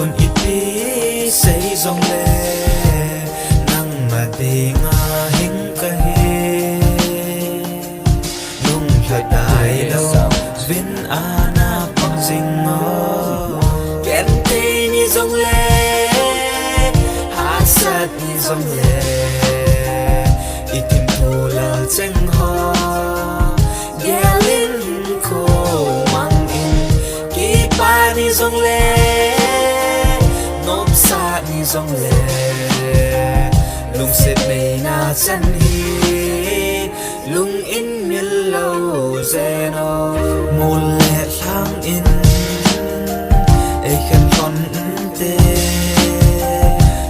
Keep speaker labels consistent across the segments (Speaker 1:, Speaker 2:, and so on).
Speaker 1: un ít đi say dòng lệ nắng mà đi ngã hình cái lung thật đại đâu viên ana bằng dinh ngó kén tê ni dòng lệ hát sát ni dòng lệ ít tìm thù là tranh ho ghé lên khô mang in kí ba ni dòng lệ nộp xa ni dòng lệ lung xếp mây na chân hi lung in miên lâu dê nó một lệ tháng in ai khăn con tê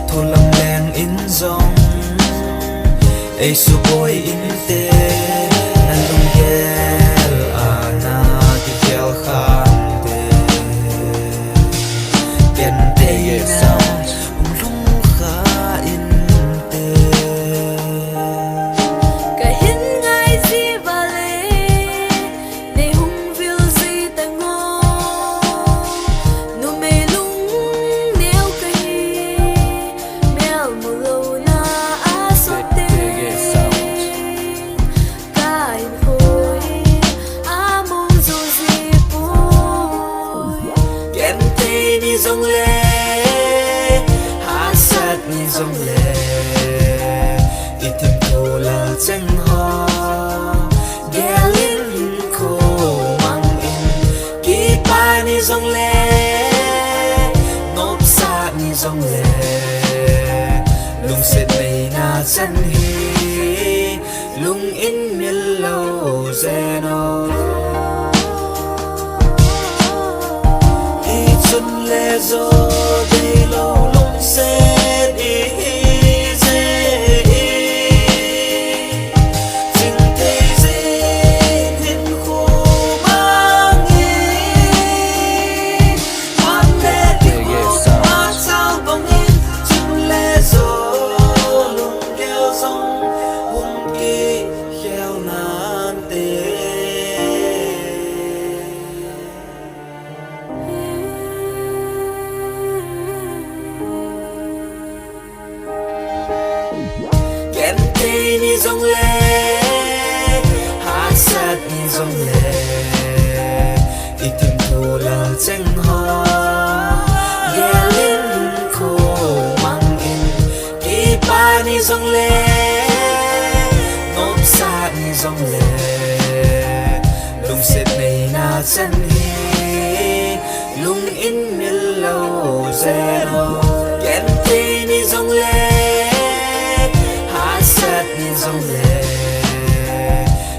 Speaker 1: thu lâm đèn in dòng ai su bôi in tê nan lung ghel ana ti ghel khan tê ken tê na lung kha in tê
Speaker 2: cái hin ngay gì và lệ để hung viu gì tang ngô nu mê lung neo cái mel mù lâu na a sốt tê cái khôi a mong dù gì bôi
Speaker 1: ken tê ni dòng lệ hát sát ni dòng lệ ít thêm thù là tranh ho ghé lên khô mang in kí ba ni dòng lệ nộp xa ni dòng lệ lung xếp mây na chân hi lung in miên lâu dê nó đi chân lệ gió đây lâu lung xếp đi dê chính thế dê thiên khô mang in mang lệ thiên khô mang sao bóng in chân lệ gió lung kêu dòng hùng kỳ khéo nan tê ken tê ni dòng lệ hát sát ni dòng lệ ít thêm thù là tranh ho ghé lên khô mang in kí ba ni dòng lệ nộp xa ni dòng lệ lung xếp mây na chân hi lung in miên lâu dê nó ken tê ni dòng lệ hát sát ni dòng lệ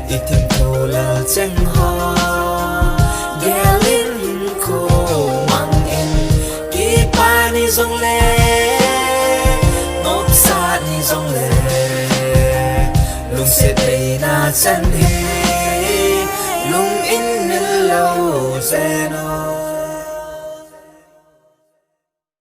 Speaker 1: ít thêm thù là tranh ho ghé lên khô mang in kí ba ni dòng lệ nộp xa ni dòng lệ lung xếp mây na chân hi lung in miên lâu dê nó